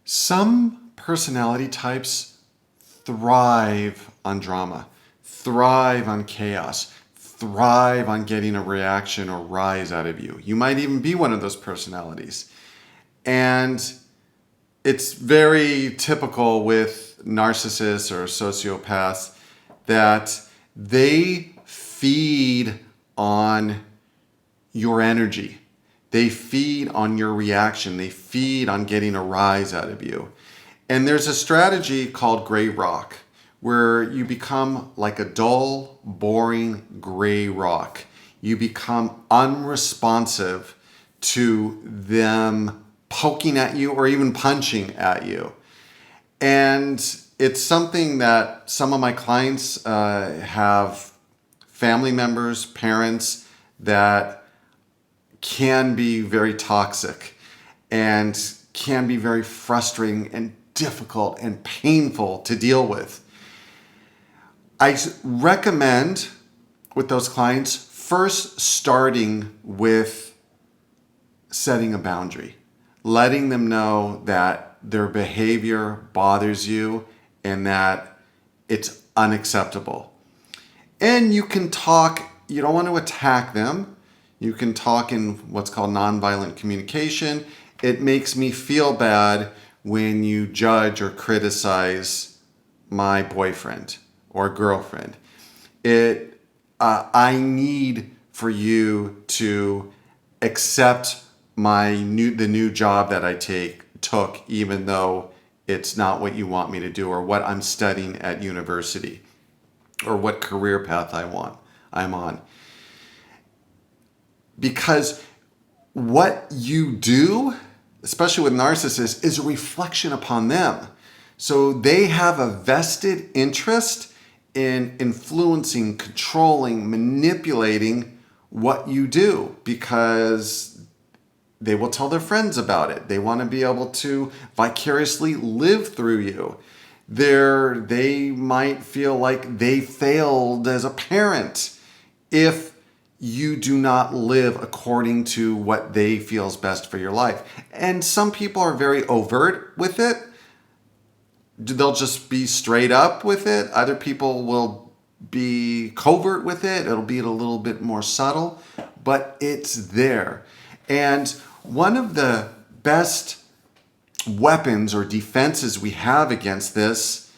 Some personality types thrive on drama, thrive on chaos, thrive on getting a reaction or rise out of you. You might even be one of those personalities. And it's very typical with narcissists or sociopaths that they feed on your energy. They feed on your reaction. They feed on getting a rise out of you. And there's a strategy called gray rock where you become like a dull, boring gray rock. You become unresponsive to them poking at you or even punching at you. And it's something that some of my clients have family members, parents that can be very toxic and can be very frustrating and difficult and painful to deal with. I recommend with those clients first starting with setting a boundary, letting them know that their behavior bothers you and that it's unacceptable. And you can talk, you don't want to attack them. You can talk in what's called nonviolent communication. It makes me feel bad when you judge or criticize my boyfriend or girlfriend. I need for you to accept the new job that I took, even though it's not what you want me to do or what I'm studying at university or what career path I'm on. Because what you do, especially with narcissists, is a reflection upon them. So they have a vested interest in influencing, controlling, manipulating what you do because they will tell their friends about it. They want to be able to vicariously live through you. They might feel like they failed as a parent if you do not live according to what they feel is best for your life. And some people are very overt with it. They'll just be straight up with it. Other people will be covert with it. It'll be a little bit more subtle, but it's there. And one of the best weapons or defenses we have against this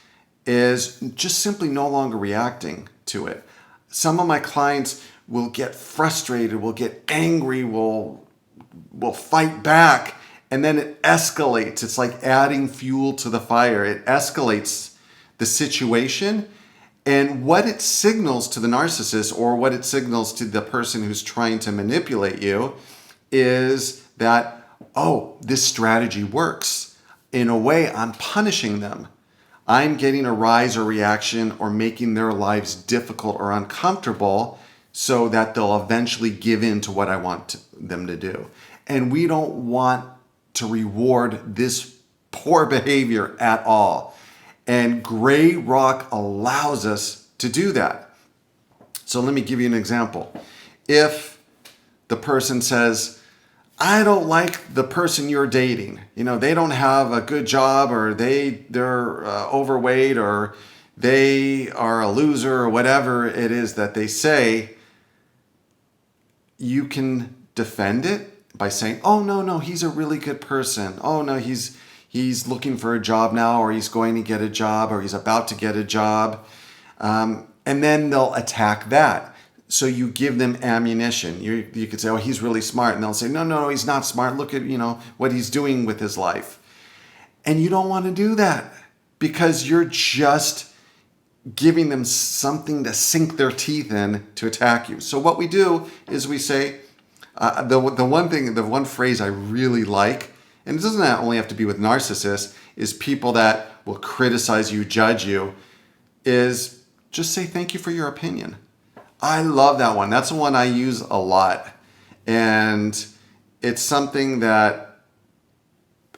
is just simply no longer reacting to it. Some of my clients will get frustrated, will get angry, will fight back, and then it escalates. It's like adding fuel to the fire. It escalates the situation. And what it signals to the narcissist or what it signals to the person who's trying to manipulate you is that, oh, this strategy works. In a way, I'm punishing them. I'm getting a rise or reaction or making their lives difficult or uncomfortable so that they'll eventually give in to what I want them to do. And we don't want to reward this poor behavior at all. And gray rock allows us to do that. So let me give you an example. If the person says, I don't like the person you're dating. They don't have a good job or they're overweight or they are a loser or whatever it is that they say, you can defend it by saying, oh, no, he's a really good person. Oh, no, he's looking for a job now or he's going to get a job or he's about to get a job. And then they'll attack that. So you give them ammunition. You could say, oh, he's really smart. And they'll say, no, he's not smart. Look at, what he's doing with his life. And you don't want to do that because you're just giving them something to sink their teeth in to attack you. So what we do is we say, the one phrase I really like, and it doesn't only have to be with narcissists, is people that will criticize you, judge you, is just say thank you for your opinion. I love that one. That's the one I use a lot. And it's something that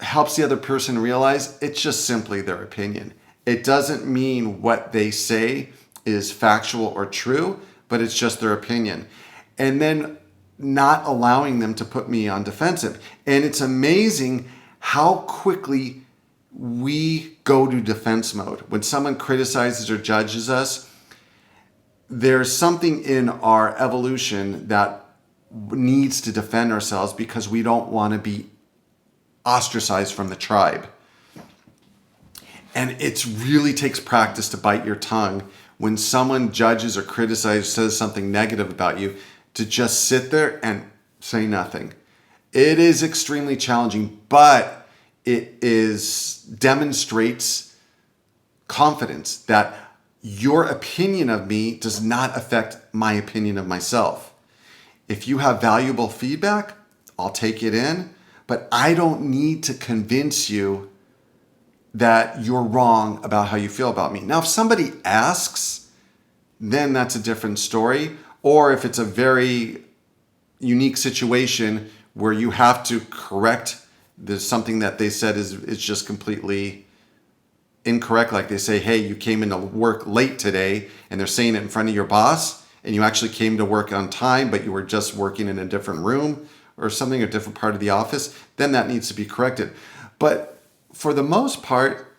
helps the other person realize it's just simply their opinion. It doesn't mean what they say is factual or true, but it's just their opinion. And then not allowing them to put me on defensive. And it's amazing how quickly we go to defense mode. When someone criticizes or judges us, there's something in our evolution that needs to defend ourselves because we don't want to be ostracized from the tribe. And it really takes practice to bite your tongue when someone judges or criticizes, says something negative about you, to just sit there and say nothing. It is extremely challenging, but it demonstrates confidence that your opinion of me does not affect my opinion of myself. If you have valuable feedback, I'll take it in, but I don't need to convince you that you're wrong about how you feel about me. Now, if somebody asks, then that's a different story. Or if it's a very unique situation where you have to correct something that they said is just completely incorrect. Like they say, hey, you came into work late today, and they're saying it in front of your boss, and you actually came to work on time, but you were just working in a different room or something, a different part of the office, then that needs to be corrected. But for the most part,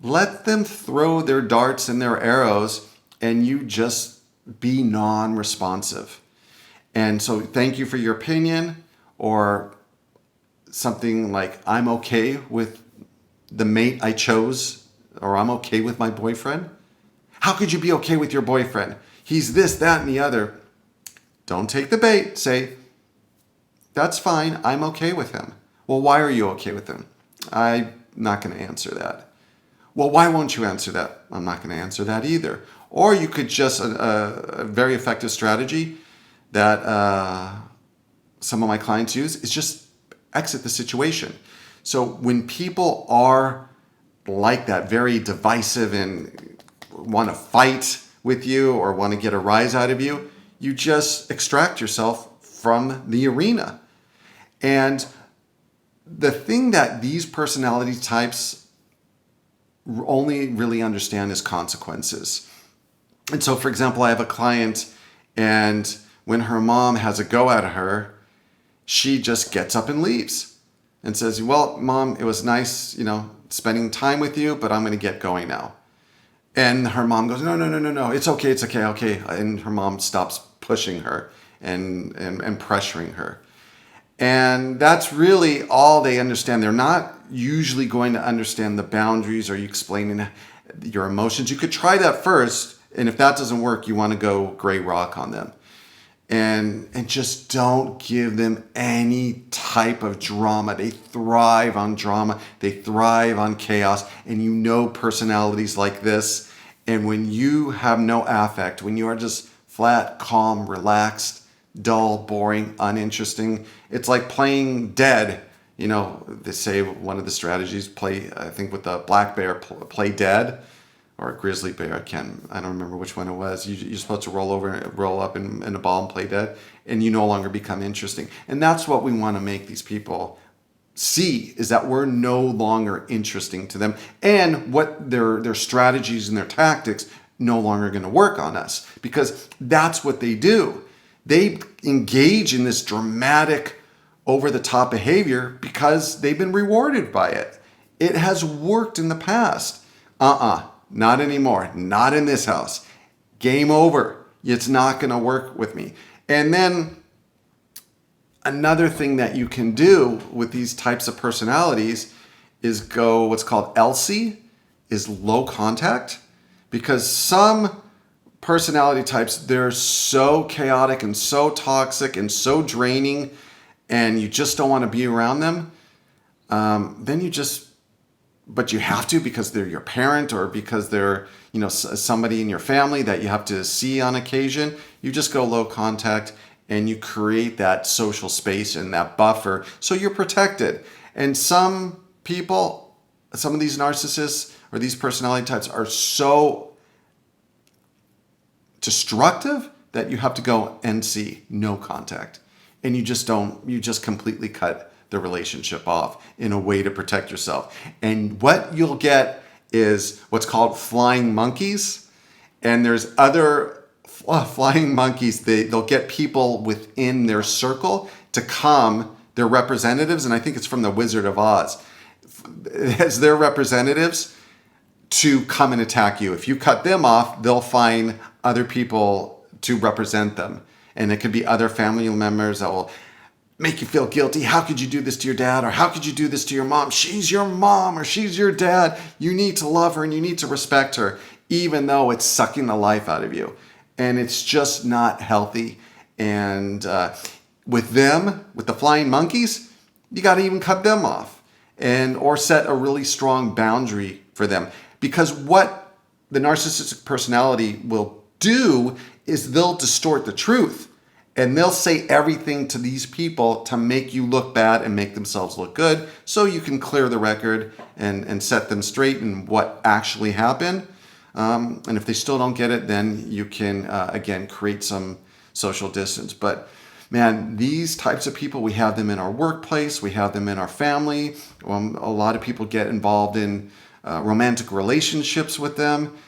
let them throw their darts and their arrows, and you just be non-responsive. And so thank you for your opinion, or something like, I'm okay with the mate I chose, or I'm okay with my boyfriend. How could you be okay with your boyfriend? He's this, that, and the other. Don't take the bait. Say, that's fine. I'm okay with him. Well, why are you okay with him? I'm not going to answer that. Well, why won't you answer that? I'm not going to answer that either. Or you could just, a very effective strategy that some of my clients use is just exit the situation. So when people are like that, very divisive and want to fight with you or want to get a rise out of you, you just extract yourself from the arena. And the thing that these personality types only really understand is consequences. And so, for example, I have a client, and when her mom has a go at her, she just gets up and leaves and says, well, Mom, it was nice, spending time with you, but I'm going to get going now. And her mom goes, no, it's okay. And her mom stops pushing her and pressuring her. And that's really all they understand. They're not usually going to understand the boundaries or you explaining your emotions. You could try that first, and if that doesn't work, you want to go gray rock on them. And just don't give them any type of drama. They thrive on drama. They thrive on chaos. And personalities like this. And when you have no affect, when you are just flat, calm, relaxed, dull, boring, uninteresting, it's like playing dead. They say one of the strategies, I think with the black bear, play dead. Or a grizzly bear, I don't remember which one it was. You're supposed to roll up in a ball and play dead, and you no longer become interesting. And that's what we want to make these people see, is that we're no longer interesting to them, and what their strategies and their tactics no longer going to work on us, because that's what they do. They engage in this dramatic, over-the-top behavior because they've been rewarded by it. It has worked in the past. Not anymore. Not in this house. Game over. It's not going to work with me. And then another thing that you can do with these types of personalities is go what's called LC, is low contact. Because some personality types, they're so chaotic and so toxic and so draining, and you just don't want to be around them. But you have to, because they're your parent or because they're, somebody in your family that you have to see on occasion. You just go low contact and you create that social space and that buffer so you're protected. And some people, some of these narcissists or these personality types are so destructive that you have to go NC, no contact. And you just completely cut the relationship off in a way to protect yourself. And what you'll get is what's called flying monkeys. And there's other flying monkeys. They'll get people within their circle to come, their representatives, and I think it's from the Wizard of Oz, as their representatives to come and attack you. If you cut them off, they'll find other people to represent them. And it could be other family members that will make you feel guilty. How could you do this to your dad? Or how could you do this to your mom? She's your mom or she's your dad. You need to love her and you need to respect her, even though it's sucking the life out of you. And it's just not healthy. And with them, with the flying monkeys, you got to even cut them off or set a really strong boundary for them. Because what the narcissistic personality will do is they'll distort the truth. And they'll say everything to these people to make you look bad and make themselves look good, so you can clear the record and set them straight in what actually happened. And if they still don't get it, then you can, again, create some social distance. But man, these types of people, we have them in our workplace, we have them in our family. A lot of people get involved in romantic relationships with them.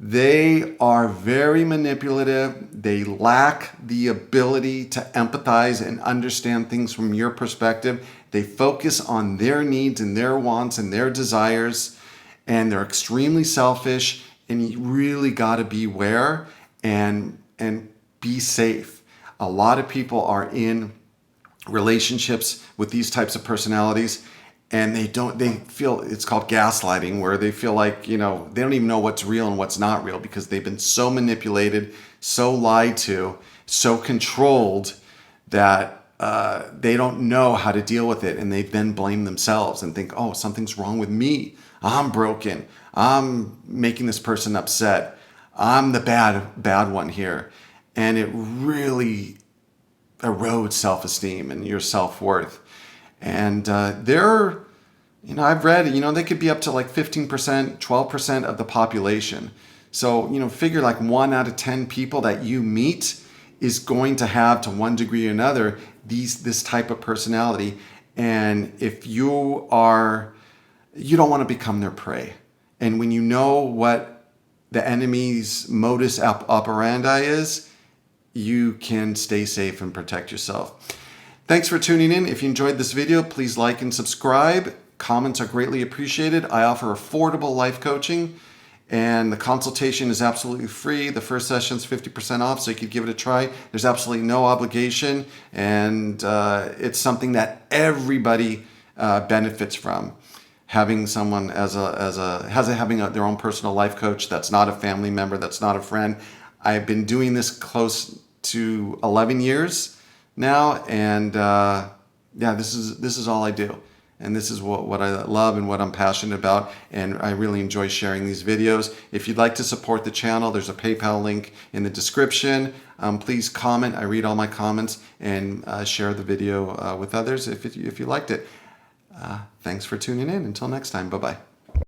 They are very manipulative. They lack the ability to empathize and understand things from your perspective. They focus on their needs and their wants and their desires, and they're extremely selfish, and you really got to beware and be safe. A lot of people are in relationships with these types of personalities, and they feel, it's called gaslighting, where they feel like, they don't even know what's real and what's not real because they've been so manipulated, so lied to, so controlled that they don't know how to deal with it. And they then blame themselves and think, oh, something's wrong with me. I'm broken. I'm making this person upset. I'm the bad one here. And it really erodes self-esteem and your self-worth. And I've read, they could be up to like 15%, 12% of the population. So, figure like 1 out of 10 people that you meet is going to have, to one degree or another, this type of personality. And if you don't want to become their prey. And when you know what the enemy's modus operandi is, you can stay safe and protect yourself. Thanks for tuning in. If you enjoyed this video, please like and subscribe. Comments are greatly appreciated. I offer affordable life coaching, and the consultation is absolutely free. The first session is 50% off, so you could give it a try. There's absolutely no obligation, and it's something that everybody benefits from. Having someone having their own personal life coach that's not a family member, that's not a friend. I've been doing this close to 11 years now, and this is all I do, and this is what I love and what I'm passionate about, and I really enjoy sharing these videos. If you'd like to support the channel, there's a PayPal link in the description. Please comment. I read all my comments, and share the video with others if you liked it. Thanks for tuning in. Until next time, bye-bye.